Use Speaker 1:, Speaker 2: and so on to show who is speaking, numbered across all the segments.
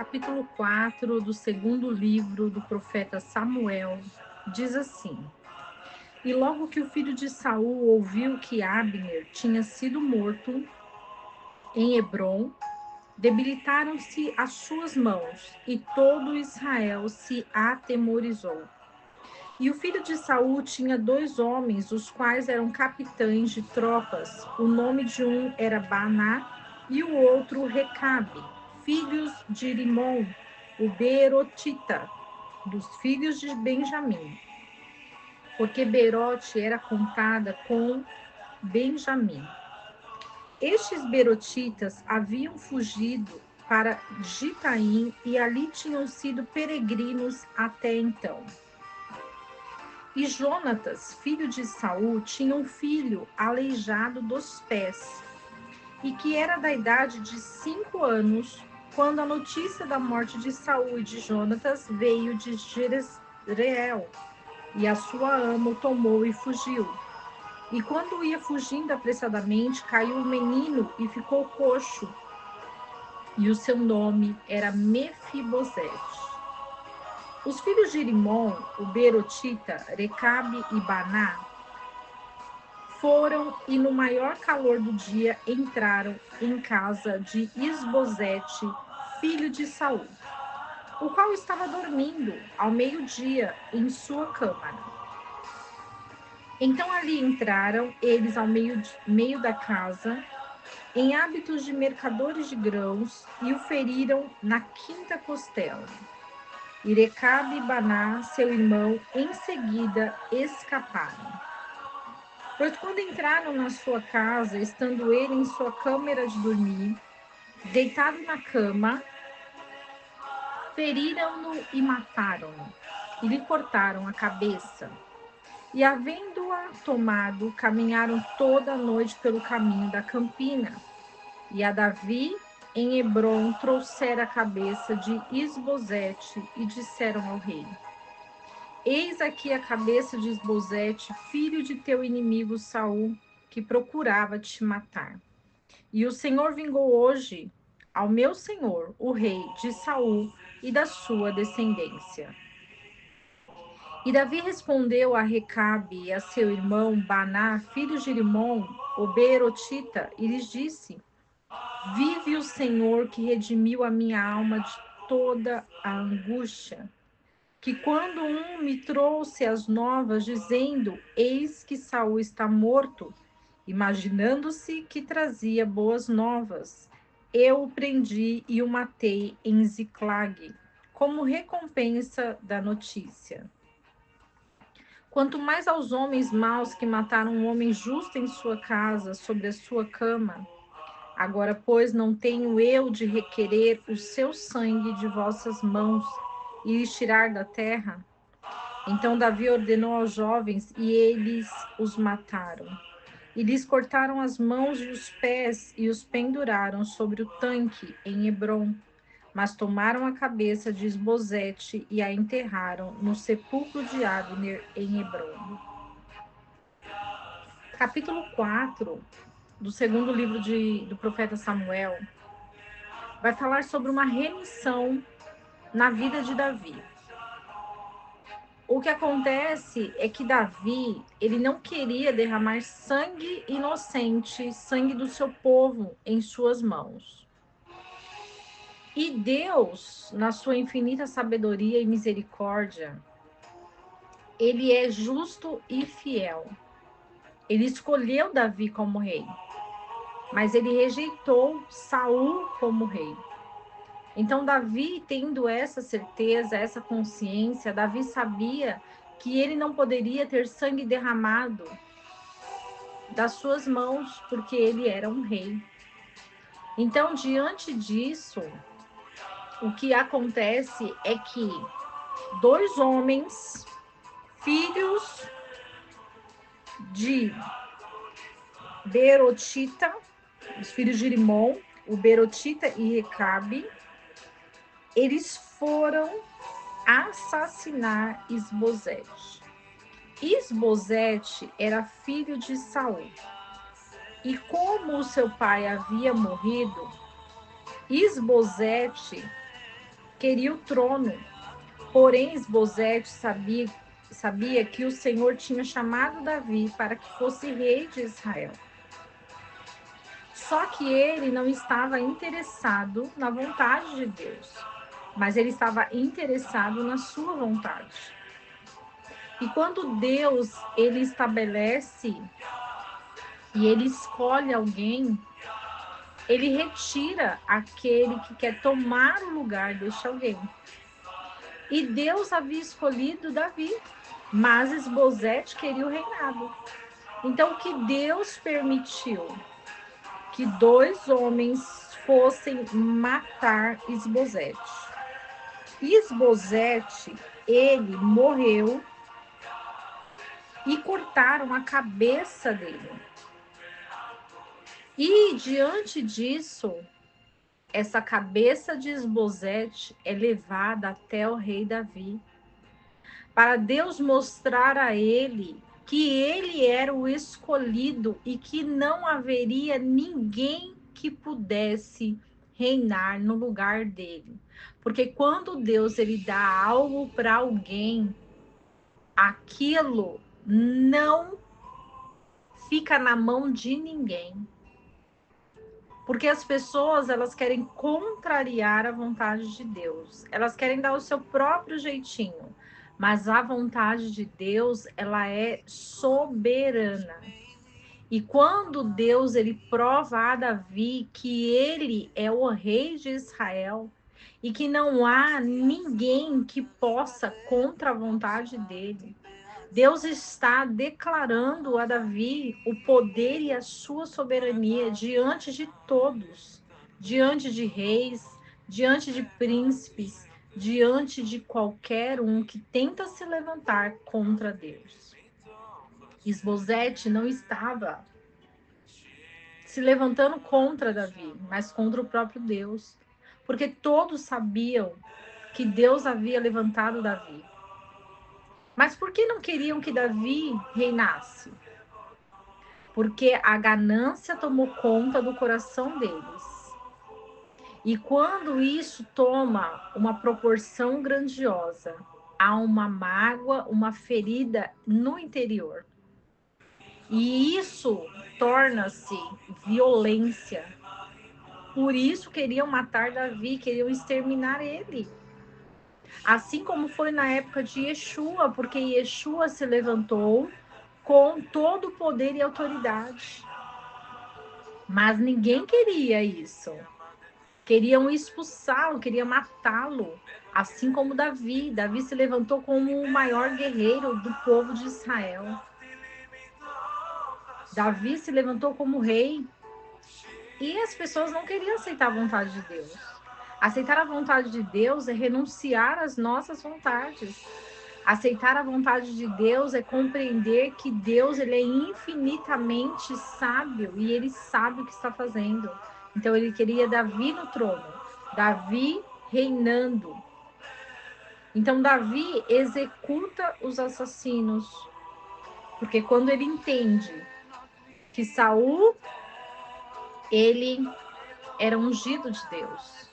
Speaker 1: capítulo 4 do segundo livro do profeta Samuel, diz assim: E logo que o filho de Saul ouviu que Abner tinha sido morto em Hebrom, debilitaram-se as suas mãos, e todo Israel se atemorizou. E o filho de Saul tinha 2 homens, os quais eram capitães de tropas. O nome de um era Baná e o outro Recabe, filhos de Rimom, o Beerotita, dos filhos de Benjamim, porque Beerote era contada com Benjamim. Estes beerotitas haviam fugido para Gitaim e ali tinham sido peregrinos até então. E Jonatas, filho de Saul, tinha um filho aleijado dos pés, e que era da idade de 5 anos, quando a notícia da morte de Saul e de Jonatas veio de Jezreel, e a sua ama o tomou e fugiu. E quando ia fugindo apressadamente, caiu o menino e ficou coxo, e o seu nome era Mefibosete. Os filhos de Rimom, o Beerotita, Recabe e Baná, foram e no maior calor do dia entraram em casa de Isbosete, filho de Saul, o qual estava dormindo ao meio-dia em sua câmara. Então ali entraram eles ao meio da casa, em hábitos de mercadores de grãos, e o feriram na quinta costela. E Recabe e Baná, seu irmão, em seguida escaparam. Pois quando entraram na sua casa, estando ele em sua câmara de dormir, deitado na cama, feriram-no e mataram-no, e lhe cortaram a cabeça. E havendo-a tomado, caminharam toda a noite pelo caminho da campina. E a Davi, em Hebrom, trouxeram a cabeça de Isbosete e disseram ao rei: Eis aqui a cabeça de Isbosete, filho de teu inimigo Saul, que procurava te matar. E o Senhor vingou hoje ao meu senhor, o rei de Saul e da sua descendência. E Davi respondeu a Recabe e a seu irmão Baná, filho de Rimom, o Beerotita, e lhes disse: Vive o Senhor que redimiu a minha alma de toda a angústia, que quando um me trouxe as novas, dizendo: Eis que Saul está morto, imaginando-se que trazia boas novas, eu o prendi e o matei em Ziclague, como recompensa da notícia. Quanto mais aos homens maus que mataram um homem justo em sua casa, sobre a sua cama. Agora, pois, não tenho eu de requerer o seu sangue de vossas mãos e lhes tirar da terra? Então Davi ordenou aos jovens, e eles os mataram. E lhes cortaram as mãos e os pés, e os penduraram sobre o tanque em Hebrom. Mas tomaram a cabeça de Isbosete e a enterraram no sepulcro de Abner em Hebrom. Capítulo 4 do segundo livro do profeta Samuel vai falar sobre uma remissão na vida de Davi. O que acontece é que Davi, ele não queria derramar sangue inocente, sangue do seu povo em suas mãos. E Deus, na sua infinita sabedoria e misericórdia, ele é justo e fiel. Ele escolheu Davi como rei, mas ele rejeitou Saul como rei. Então, Davi, tendo essa certeza, essa consciência, Davi sabia que ele não poderia ter sangue derramado das suas mãos, porque ele era um rei. Então, diante disso, o que acontece é que 2 homens, filhos de Beerotita, os filhos de Rimom, o Beerotita e Recabe, eles foram assassinar Isbosete. Isbosete era filho de Saul. E como o seu pai havia morrido, Isbosete queria o trono. Porém, Esbozete sabia que o Senhor tinha chamado Davi para que fosse rei de Israel. Só que ele não estava interessado na vontade de Deus, mas ele estava interessado na sua vontade. E quando Deus, ele estabelece e ele escolhe alguém, ele retira aquele que quer tomar o lugar deste alguém. E Deus havia escolhido Davi, mas Esbozete queria o reinado. Então, o que Deus permitiu? Que 2 homens fossem matar Esbozete. Esbozete, ele morreu e cortaram a cabeça dele. E diante disso, essa cabeça de Esbozete é levada até o rei Davi, para Deus mostrar a ele que ele era o escolhido e que não haveria ninguém que pudesse reinar no lugar dele. Porque quando Deus ele dá algo para alguém, aquilo não fica na mão de ninguém. Porque as pessoas, elas querem contrariar a vontade de Deus. Elas querem dar o seu próprio jeitinho. Mas a vontade de Deus, ela é soberana. E quando Deus ele prova a Davi que ele é o rei de Israel e que não há ninguém que possa contra a vontade dele, Deus está declarando a Davi o poder e a sua soberania diante de todos, diante de reis, diante de príncipes, diante de qualquer um que tenta se levantar contra Deus. Esbozete não estava se levantando contra Davi, mas contra o próprio Deus, porque todos sabiam que Deus havia levantado Davi. Mas por que não queriam que Davi reinasse? Porque a ganância tomou conta do coração deles. E quando isso toma uma proporção grandiosa, há uma mágoa, uma ferida no interior. E isso torna-se violência. Por isso queriam matar Davi, queriam exterminar ele. Assim como foi na época de Yeshua, porque Yeshua se levantou com todo o poder e autoridade. Mas ninguém queria isso. Queriam expulsá-lo, queriam matá-lo. Assim como Davi. Davi se levantou como o maior guerreiro do povo de Israel. Davi se levantou como rei. E as pessoas não queriam aceitar a vontade de Deus. Aceitar a vontade de Deus é renunciar às nossas vontades. Aceitar a vontade de Deus é compreender que Deus ele é infinitamente sábio e ele sabe o que está fazendo. Então ele queria Davi no trono, Davi reinando. Então Davi executa os assassinos, porque quando ele entende que Saul ele era ungido de Deus,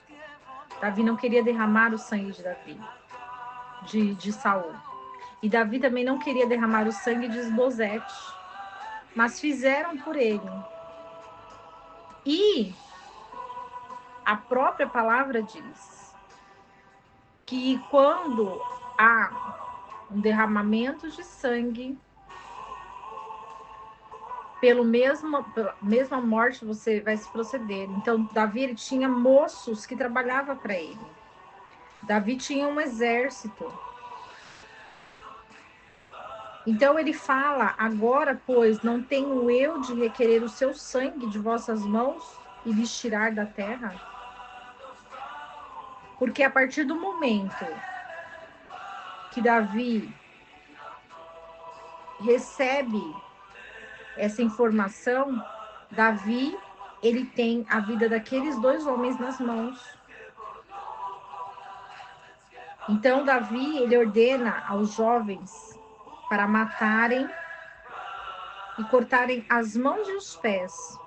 Speaker 1: Davi não queria derramar o sangue de Davi, de Saul. E Davi também não queria derramar o sangue de Esbozete, mas fizeram por ele. E a própria palavra diz que quando há um derramamento de sangue, pela mesma morte você vai se proceder. Então, Davi ele tinha moços que trabalhavam para ele. Davi tinha um exército. Então ele fala, agora, pois, não tenho eu de requerer o seu sangue de vossas mãos e lhes tirar da terra? Porque a partir do momento que Davi recebe essa informação, Davi, ele tem a vida daqueles 2 homens nas mãos. Então Davi, ele ordena aos jovens para matarem e cortarem as mãos e os pés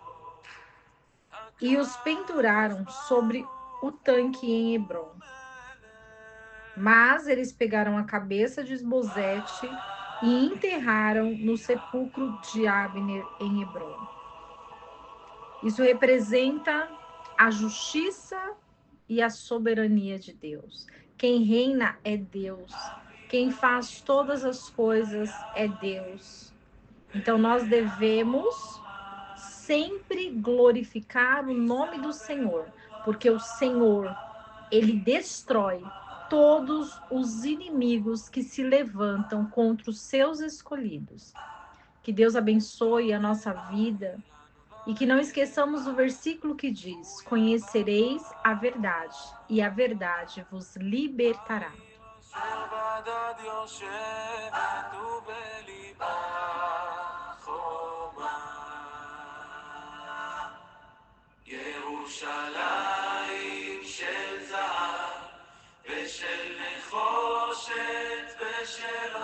Speaker 1: e os penduraram sobre o tanque em Hebrom. Mas eles pegaram a cabeça de Esbozete e enterraram no sepulcro de Abner em Hebrom. Isso representa a justiça e a soberania de Deus. Quem reina é Deus. Quem faz todas as coisas é Deus. Então nós devemos sempre glorificar o nome do Senhor, porque o Senhor, ele destrói todos os inimigos que se levantam contra os seus escolhidos. Que Deus abençoe a nossa vida e que não esqueçamos o versículo que diz: conhecereis a verdade, e a verdade vos libertará.
Speaker 2: ירושלים של זהב ושל נחושת ושל